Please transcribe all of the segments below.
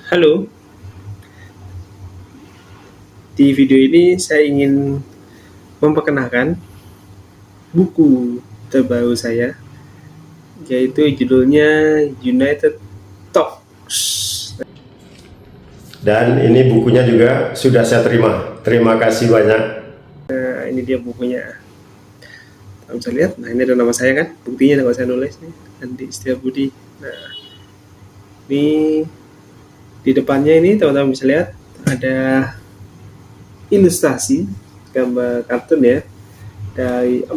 Halo, di video ini saya ingin memperkenalkan buku terbaru saya, yaitu judulnya United Talks. Dan ini bukunya juga sudah saya terima. Terima kasih banyak. Nah, ini dia bukunya. Kamu bisa lihat, nah ini ada nama saya kan, buktinya kalau saya nulis nih, Andi Setiabudi. Nah, ini di depannya ini teman-teman bisa lihat ada ilustrasi gambar kartun ya dari 4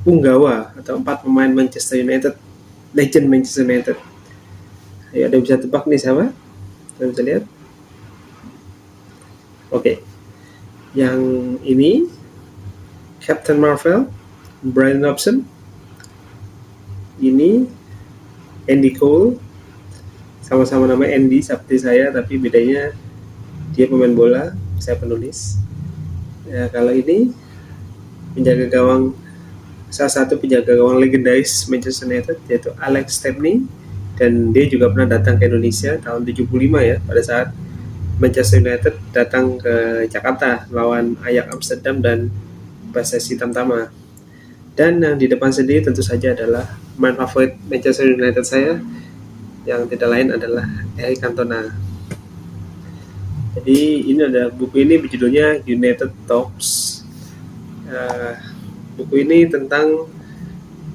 punggawa atau 4 pemain Manchester United, legend Manchester United. Ayo, ada yang bisa tebak nih siapa? Kita bisa lihat. Oke, yang ini Captain Marvel, Brian Robson. Ini Andy Cole, sama-sama nama Andy seperti saya, tapi bedanya dia pemain bola, saya penulis. Ya, kalau ini penjaga gawang, salah satu penjaga gawang legendaris Manchester United, yaitu Alex Stepney, dan dia juga pernah datang ke Indonesia tahun 75 ya, pada saat Manchester United datang ke Jakarta melawan Ajax Amsterdam dan PSSI Tamtama. Dan yang di depan sendiri tentu saja adalah main favorit Manchester United saya, yang tidak lain adalah Eric Cantona. Jadi ini ada buku ini berjudulnya United Talks. Buku ini tentang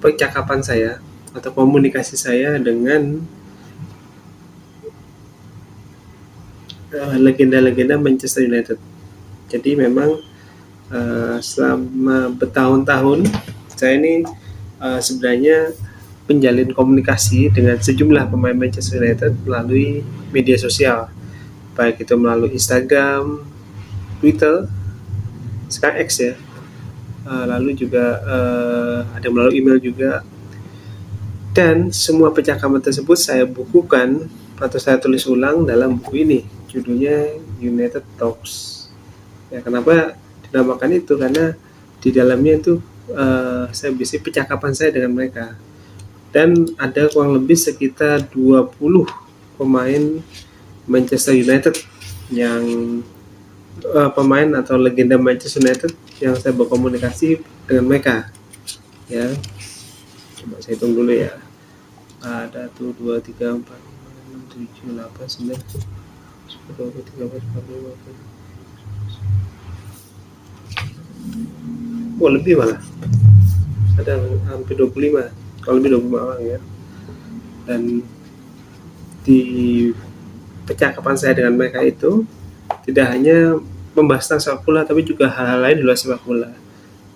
percakapan saya atau komunikasi saya dengan legenda-legenda Manchester United. Jadi memang selama bertahun-tahun saya ini sebenarnya menjalin komunikasi dengan sejumlah pemain Manchester United melalui media sosial, baik itu melalui Instagram, Twitter, sekarang X ya, lalu juga ada melalui email juga, dan semua percakapan tersebut saya bukukan atau saya tulis ulang dalam buku ini, judulnya United Talks. Ya, kenapa dinamakan itu? Karena di dalamnya itu saya bisa percakapan saya dengan mereka. Dan ada kurang lebih sekitar 20 pemain Manchester United yang pemain atau legenda Manchester United yang saya berkomunikasi dengan mereka. Ya, coba saya hitung dulu ya. Ada tuh 2, 3, 4, 5, 6, 7, 8, 9, 10, 12, 13, 14, 15. Oh, lebih malah. Ada hampir 25. Kalau lebih 25 orang ya. Dan di percakapan saya dengan mereka itu tidak hanya membahas tentang sepak bola, tapi juga hal-hal lain di luar sepak bola.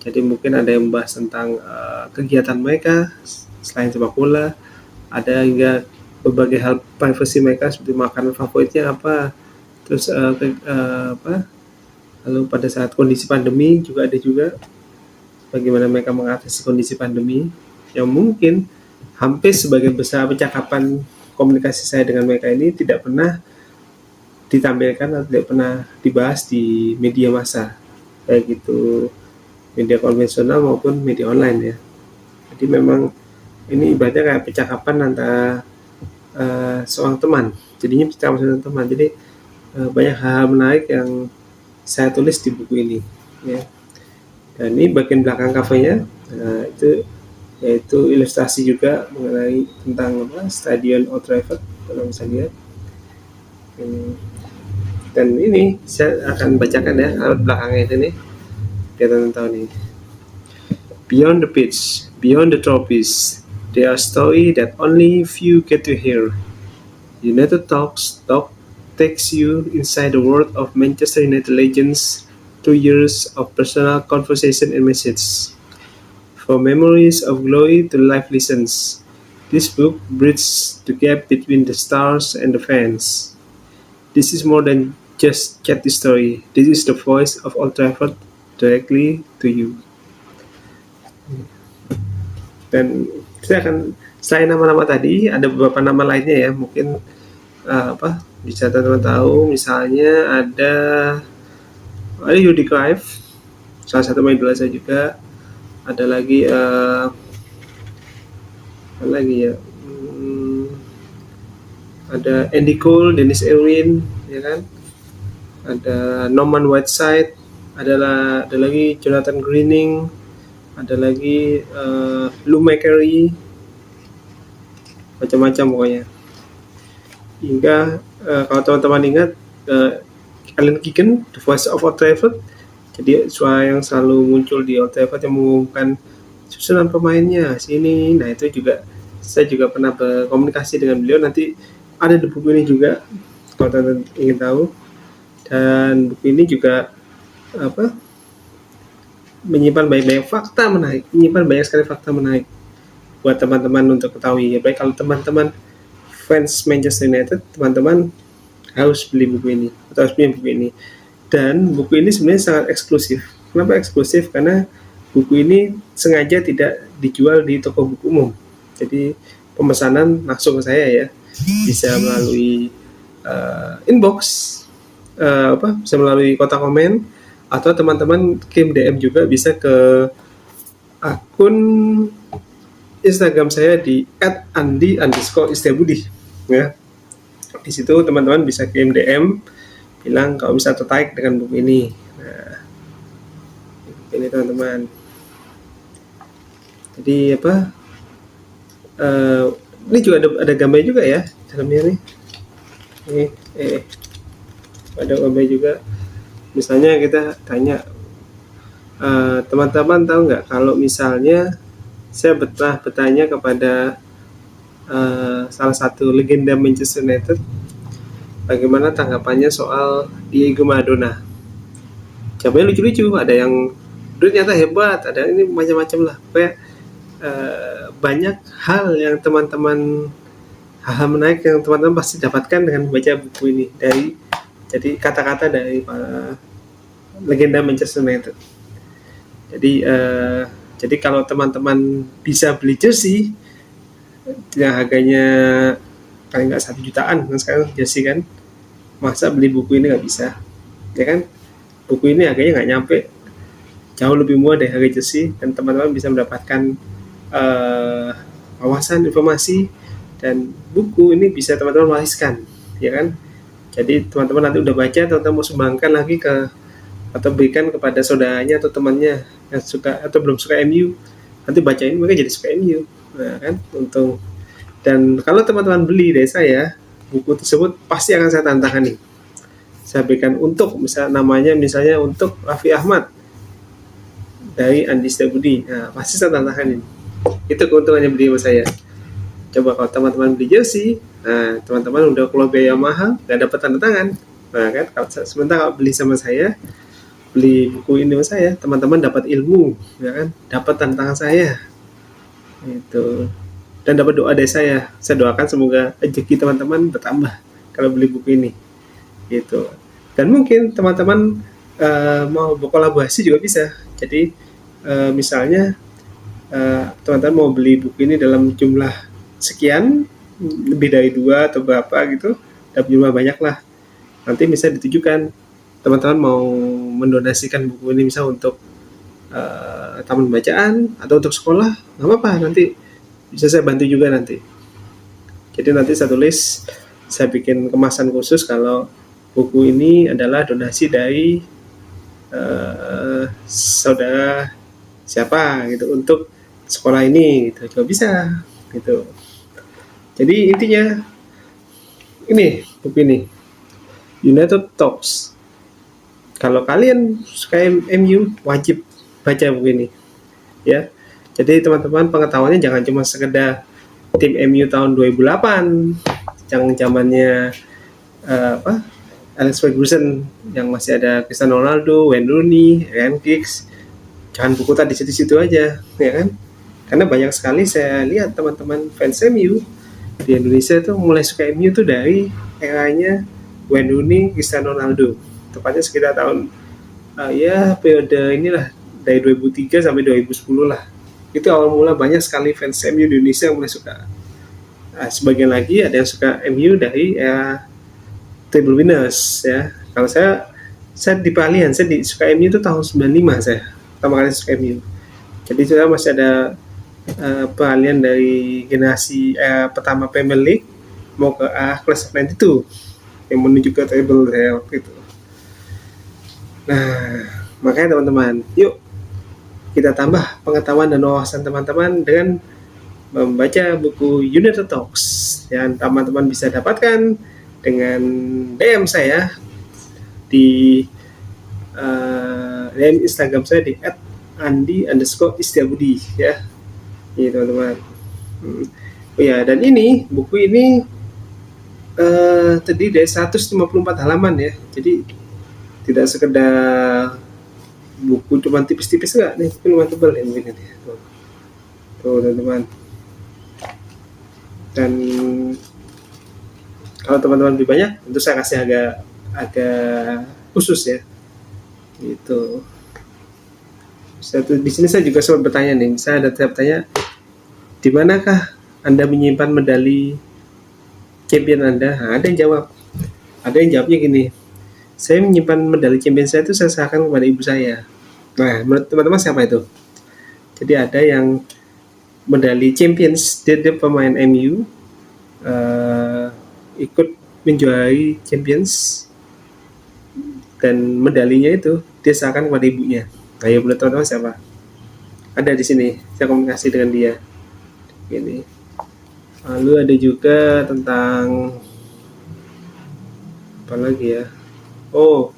Jadi mungkin ada yang membahas tentang kegiatan mereka selain sepak bola, ada hingga berbagai hal privasi mereka seperti makanan favoritnya apa, terus lalu pada saat kondisi pandemi juga ada juga bagaimana mereka mengatasi kondisi pandemi, yang mungkin hampir sebagian besar percakapan komunikasi saya dengan mereka ini tidak pernah ditampilkan atau tidak pernah dibahas di media massa, baik itu media konvensional maupun media online ya. Jadi memang ini ibaratnya kayak percakapan antara seorang teman, jadinya percakapan seorang teman. Jadi banyak hal menarik yang saya tulis di buku ini ya. Dan ini bagian belakang covernya, itu yaitu ilustrasi juga mengenai tentang Stadion Old Trafford, kalau bisa lihat. Dan ini saya akan bacakan ya alat belakangnya itu nih, biar teman-teman tahu nih. Beyond the pitch, beyond the trophies, there are stories that only few get to hear. United Talks takes you inside the world of Manchester United legends through years of personal conversation and messages. From memories of glory to life lessons, this book bridges the gap between the stars and the fans. This is more than just chat story. This is the voice of Old Trafford directly to you. Dan saya akan, selain nama-nama tadi, ada beberapa nama lainnya ya. Mungkin bisa teman-teman tahu. Misalnya ada Yudi Cruyff, salah satu main bola saya juga. Ada lagi apa lagi ya? ada Andy Cole, Dennis Irwin, ya kan? Ada Norman Whiteside, ada lagi Jonathan Greening, ada lagi Lou McCarey, macam-macam pokoknya. Hingga kalau teman-teman ingat Alan Keegan, The Voice of Old Trafford, jadi suara yang selalu muncul di Old Trafford yang mengumumkan susunan pemainnya sini. Nah itu juga saya juga pernah berkomunikasi dengan beliau. Nanti ada di buku ini juga kalau teman-teman ingin tahu. Dan buku ini juga menyimpan banyak fakta menarik, menyimpan banyak sekali fakta menarik buat teman-teman untuk ketahui. Ya baik kalau teman-teman fans Manchester United, teman-teman harus beli buku ini atau harus beli buku ini. Dan buku ini sebenarnya sangat eksklusif. Kenapa eksklusif? Karena buku ini sengaja tidak dijual di toko buku umum. Jadi pemesanan langsung ke saya ya, bisa melalui inbox, bisa melalui kotak komen, atau teman-teman kirim DM juga bisa ke akun Instagram saya di @andi_istiabudi ya. Di situ teman-teman bisa kirim DM bilang kalau bisa tertarik dengan buku ini. Nah, ini teman-teman. Jadi ini juga ada gambar juga ya dalamnya nih. Ini ada gambar juga. Misalnya kita tanya, teman-teman tahu nggak kalau misalnya saya pernah bertanya kepada salah satu legenda Manchester United bagaimana tanggapannya soal Diego Maradona. Jawabannya lucu-lucu, ada yang ternyata hebat, ada ini macam-macam lah. Kayak banyak hal yang hal menarik yang teman-teman pasti dapatkan dengan membaca buku ini. Jadi kata-kata dari para legenda Manchester United. Jadi kalau teman-teman bisa beli jersey yang harganya paling nggak 1 jutaan kan sekarang jersey kan, masa beli buku ini nggak bisa, ya kan? Buku ini harganya nggak nyampe, jauh lebih murah dari harga jersey, dan teman-teman bisa mendapatkan wawasan, informasi, dan buku ini bisa teman-teman wariskan, ya kan? Jadi teman-teman nanti udah baca, teman-teman mau sumbangkan lagi atau berikan kepada saudaranya atau temannya yang suka atau belum suka MU, nanti baca ini mereka jadi suka MU. Nah kan, untung. Dan kalau teman-teman beli dari saya, buku tersebut pasti akan saya tantangani. Saya berikan untuk misalnya untuk Raffi Ahmad dari Andi Setiabudi. Nah, pasti saya tantangani. Itu keuntungannya beli sama saya. Coba kalau teman-teman beli jersey, nah teman-teman udah keluar biaya mahal, nggak dapat tanda tangan. Nah kan, sementara beli sama saya, beli buku ini sama saya, teman-teman dapat ilmu, ya kan, dapat tanda tangan saya, itu, dan dapat doa dari saya. Saya doakan semoga rezeki teman-teman bertambah kalau beli buku ini, gitu. Dan mungkin teman-teman mau berkolaborasi juga bisa. Jadi misalnya teman-teman mau beli buku ini dalam jumlah sekian, lebih dari 2 atau berapa gitu, dapat jumlah banyak lah, nanti bisa ditujukan teman-teman mau mendonasikan buku ini misal untuk taman bacaan atau untuk sekolah, nggak apa-apa, nanti bisa saya bantu juga nanti. Jadi nanti saya tulis, saya bikin kemasan khusus kalau buku ini adalah donasi dari saudara siapa gitu untuk sekolah ini, gitu juga bisa gitu. Jadi intinya ini buku ini United Talks. Kalau kalian suka MU, wajib baca buku ini ya. Jadi teman-teman pengetahuannya jangan cuma sekedar tim MU tahun 2008 yang zamannya Alex Ferguson, yang masih ada Cristiano Ronaldo, Wayne Rooney, Ryan Giggs. Jangan buku tadi di situ aja, ya kan? Karena banyak sekali saya lihat teman-teman fans MU di Indonesia tuh mulai suka MU tuh dari eranya Wayne Rooney, Cristiano Ronaldo. Tepatnya sekitar tahun periode inilah dari 2003 sampai 2010 lah. Itu awal mula banyak sekali fans MU di Indonesia yang mulai suka. Nah, sebagian lagi ada yang suka MU dari Treble Winners ya. Kalau saya di peralihan, saya suka MU itu tahun 95 saya pertama kali suka MU. Jadi saya masih ada peralihan dari generasi pertama Premier League mau ke Class of 92 yang menuju ke table saya waktu itu. Nah, makanya teman-teman, yuk kita tambah pengetahuan dan wawasan teman-teman dengan membaca buku Unit Talks yang teman-teman bisa dapatkan dengan DM saya di DM Instagram saya di @andi_istiabudi ya. Ini teman-teman. Oh ya, dan ini buku ini terdiri dari 154 halaman ya. Jadi tidak sekedar buku cuma tipis-tipis enggak nih, lumayan tebal ya mungkin ini. Tuh teman-teman. Dan kalau teman-teman lebih banyak, tentu saya kasih agak khusus ya. Gitu. Di sini saya juga sempat bertanya nih, saya ada bertanya, di manakah Anda menyimpan medali champion Anda? Nah, ada yang jawab. Ada yang jawabnya gini, saya menyimpan medali champion saya itu saya serahkan kepada ibu saya. Nah, menurut teman-teman siapa itu? Jadi ada yang medali champions, dia pemain MU, ikut menjuarai champions, dan medalinya itu dia serahkan kepada ibunya. Ayo, menurut teman-teman siapa? Ada di sini, saya komunikasi dengan dia. Ini. Lalu ada juga tentang apa lagi ya? Oh,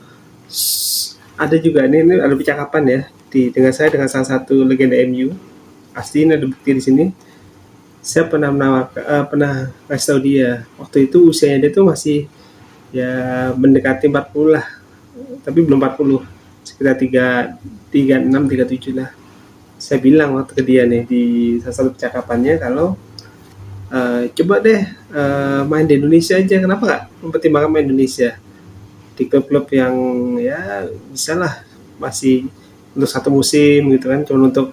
ada juga ini ada percakapan ya dengan saya dengan salah satu legenda MU. Asli ini ada bukti di sini. Saya pernah kasih tahu dia waktu itu usianya dia tuh masih ya mendekati 40 lah, tapi belum 40, sekitar 36, 37 lah. Saya bilang waktu ke dia nih di salah satu percakapannya kalau coba deh main di Indonesia aja, kenapa nggak mempertimbangkan main Indonesia di klub-klub yang ya bisa lah masih untuk satu musim gitu kan, cuma untuk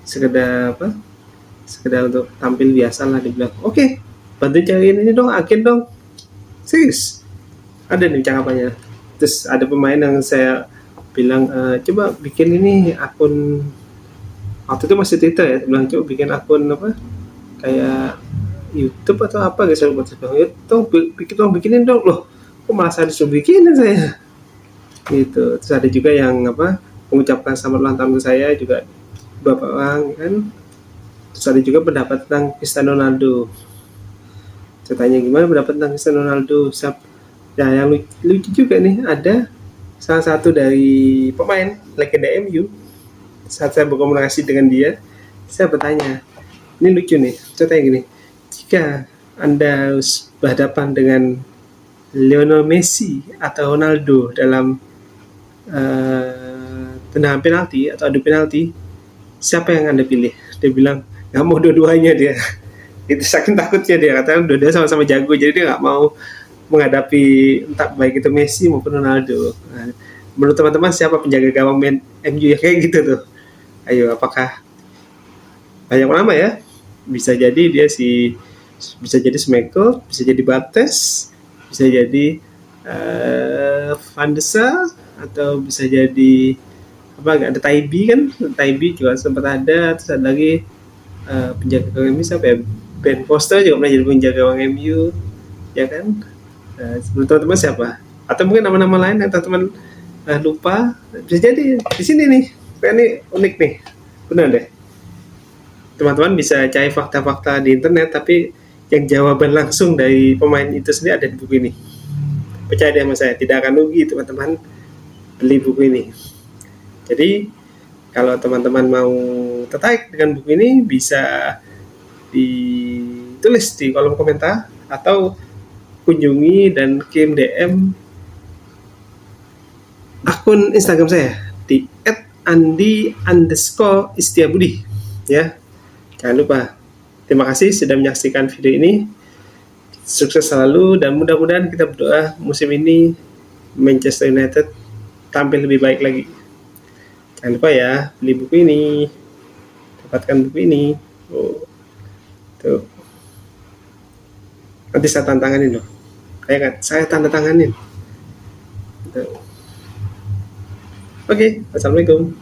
sekedar untuk tampil biasa lah. Dia bilang oke, bantu cariin ini dong, agen dong, serius ada nih cakapannya. Terus ada pemain yang saya bilang coba bikin ini akun, waktu itu masih Twitter ya, bilang coba bikin akun kayak YouTube atau apa guys, saya buat bikinin dong. Loh, kok malah saya disuruh bikinin saya gitu. Terus ada juga yang mengucapkan selamat ulang tahun ke saya juga beberapa orang kan. Terus ada juga pendapat tentang Cristiano Ronaldo. Saya tanya gimana pendapat tentang Cristiano Ronaldo. Ya, yang lucu juga nih, ada salah satu dari pemain legenda MU. Saat saya berkomunikasi dengan dia, saya bertanya, ini lucu nih, saya tanya gini, jika Anda harus berhadapan dengan Lionel Messi atau Ronaldo dalam tendangan penalti atau adu penalti, siapa yang Anda pilih? Dia bilang nggak mau dua-duanya dia. Itu saking takutnya dia, katanya dua-duanya sama-sama jago, jadi dia nggak mau menghadapi entah baik itu Messi maupun Ronaldo. Nah, menurut teman-teman siapa penjaga gawang MU ya kayak gitu tuh? Ayo, apakah banyak nama ya? Bisa jadi dia bisa jadi Schmeichel, bisa jadi Bartes, bisa jadi Van de Sar, atau bisa jadi ada Taibi kan? Taibi juga sempat ada. Terus ada lagi penjaga gawang MU siapa ya? Ben Foster juga pernah jadi penjaga gawang MU, ya kan? Menurut teman-teman siapa? Atau mungkin nama-nama lain yang teman-teman lupa, bisa jadi di sini nih. Ini unik nih, benar deh. Teman-teman bisa cari fakta-fakta di internet, tapi yang jawaban langsung dari pemain itu sendiri ada di buku ini. Percaya deh sama saya, tidak akan rugi teman-teman beli buku ini. Jadi kalau teman-teman mau tertarik dengan buku ini, bisa ditulis di kolom komentar atau kunjungi dan kirim DM akun Instagram saya di @andi_istiabudi ya. Jangan lupa. Terima kasih sudah menyaksikan video ini. Sukses selalu dan mudah-mudahan kita berdoa musim ini Manchester United tampil lebih baik lagi. Jangan lupa ya, beli buku ini, dapatkan buku ini. Tuh. Nanti saya tantanganin loh. Saya tanda tanganin. Oke, assalamualaikum.